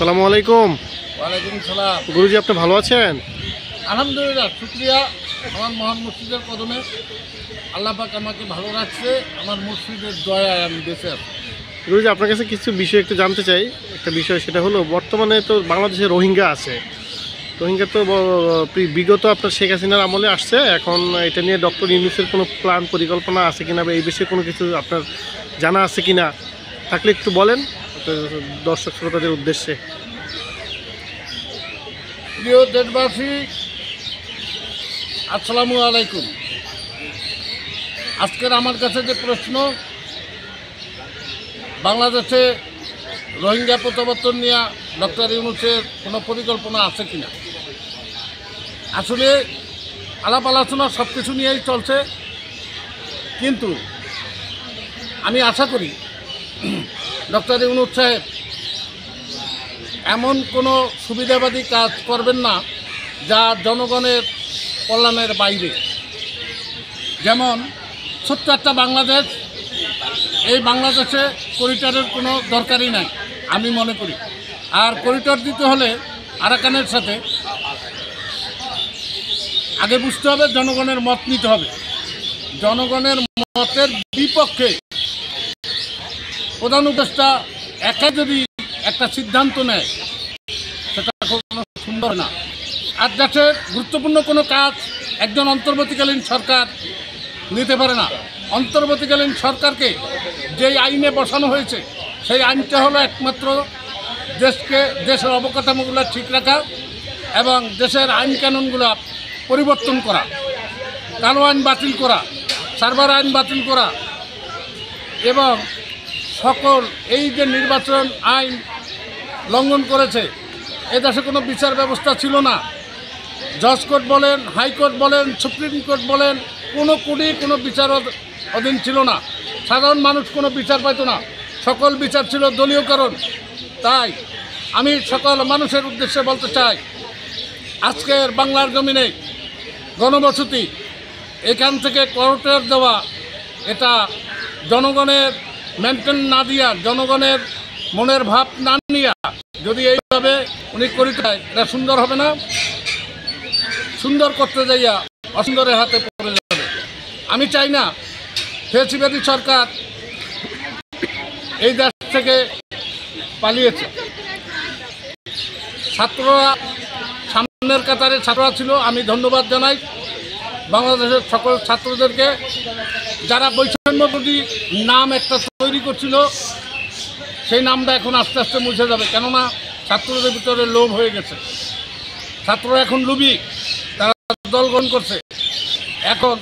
আসসালামু আলাইকুম। ওয়ালাইকুম সালাম। গুরুজি, আপনি ভালো আছেন? আলহামদুলিল্লাহ, শুক্রিয়া। আমার মহান মুর্শিদের কদমে আল্লাহ পাক আমাকে ভালো রাখছে। আমার মুর্শিদের দয়ায় আমি বেঁচে আছি। গুরুজি, আপনার কাছে কিছু বিষয় একটু জানতে চাই। একটা বিষয়, সেটা হলো বর্তমানে তো বাংলাদেশে রোহিঙ্গা আছে। রোহিঙ্গা তো বিগত আপনার শেখ হাসিনার আমলে আসছে। এখন এটা নিয়ে ডক্টর ইউনূসের কোনো প্ল্যান পরিকল্পনা আছে কিনা, বা এই বিষয়ে কোনো কিছু আপনার জানা আছে কিনা, থাকলে একটু বলেন দর্শক শ্রোতাদের উদ্দেশ্যে। প্রিয় দেশবাসী, আসসালামু আলাইকুম। আজকের আমার কাছে যে প্রশ্ন, বাংলাদেশে রোহিঙ্গা প্রত্যাবর্তন নিয়ে ডক্টর ইউনূসের কোনো পরিকল্পনা আছে কিনা। আসলে আলাপ আলোচনা সব কিছু নিয়েই চলছে, কিন্তু আমি আশা করি ডক্টর ইউনূস সাহেব এমন কোনো সুবিধাবাদী কাজ করবেন না যা জনগণের কল্যাণের বাইরে। যেমন ছোট্ট একটা বাংলাদেশ, এই বাংলাদেশে করিডোরের কোনো দরকারই নাই আমি মনে করি। আর করিডোর দিতে হলে আরাকানের সাথে আগে বুঝতে হবে, জনগণের মত নিতে হবে। জনগণের মতের বিপক্ষে প্রধান উপদেষ্টা একা যদি একটা সিদ্ধান্ত নেয়, সেটা কোনো সুন্দর না। আর দেশের গুরুত্বপূর্ণ কোনো কাজ একজন অন্তর্বর্তীকালীন সরকার নিতে পারে না। অন্তর্বর্তীকালীন সরকারকে যেই আইনে বসানো হয়েছে, সেই আইনটা হলো একমাত্র দেশের অবকাঠামোগুলো ঠিক রাখা এবং দেশের আইন কানুনগুলো পরিবর্তন করা, কালো আইন বাতিল করা, সার্ভার আইন বাতিল করা এবং সকল এই যে নির্বাচন আইন লঙ্ঘন করেছে, এ দেশে কোনো বিচার ব্যবস্থা ছিল না। জজ কোর্ট বলেন, হাইকোর্ট বলেন, সুপ্রিম কোর্ট বলেন, কোনো কোর্টই কোনো বিচার অধীন ছিল না। সাধারণ মানুষ কোনো বিচার পাইত না, সকল বিচার ছিল দলীয়করণ। তাই আমি সকল মানুষের উদ্দেশ্যে বলতে চাই, আজকের বাংলার জমিনে গণবসতি, এখান থেকে করিডোর দেওয়া, এটা জনগণের মেনটেন না দিয়া, জনগণের মনের ভাব না নিয়া যদি এইভাবে উনি করিতে চায়, এটা সুন্দর হবে না। সুন্দর করতে যাইয়া অসুন্দরের হাতে পড়ে যাবে। আমি চাই না ফেসিবাদী সরকার এই দেশ থেকে পালিয়েছে। ছাত্ররা সামনের কাতারে ছাত্ররা ছিল। আমি ধন্যবাদ জানাই বাংলাদেশের সকল ছাত্রদেরকে, যারা বৈষম্যবিরোধী নাম একটা তৈরি করছিল, সেই নামটা এখন আস্তে আস্তে মুছে যাবে। কেননা ছাত্রদের ভিতরে লোভ হয়ে গেছে। ছাত্ররা এখন লোভী, তারা দল গ্রহণ করছে। এখন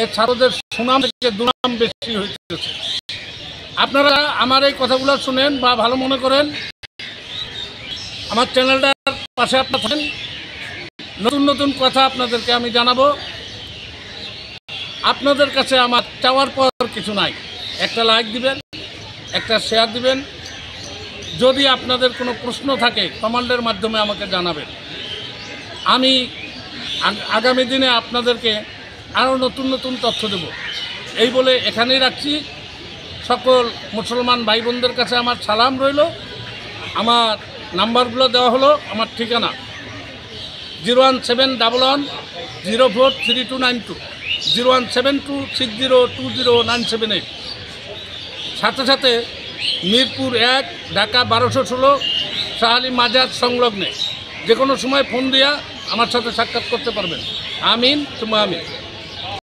এই ছাত্রদের সুনাম থেকে দুনাম বেশি হয়েছে। আপনারা আমার এই কথাগুলো শুনেন বা ভালো মনে করেন, আমার চ্যানেলটার পাশে আপনারা থাকেন। নতুন নতুন কথা আপনাদেরকে আমি জানাবো। আপনাদের কাছে আমার চাওয়ার পর কিছু নাই। একটা লাইক দিবেন, একটা শেয়ার দিবেন। যদি আপনাদের কোনো প্রশ্ন থাকে, কমেন্টের মাধ্যমে আমাকে জানাবেন। আমি আগামী দিনে আপনাদেরকে আরও নতুন নতুন তথ্য দেব। এই বলে এখানেই রাখছি। সকল মুসলমান ভাই বোনদের কাছে আমার সালাম রইল। আমার নাম্বারগুলো দেওয়া হলো, আমার ঠিকানা 01711043292, 01726020978। সাথে সাথে মিরপুর 1, ঢাকা 1216, শাহালি মাজার সংলগ্নে যে কোনো সময় ফোন দিয়া আমার সাথে সাক্ষাৎ করতে পারবেন। আমিন, তুমা আমিন।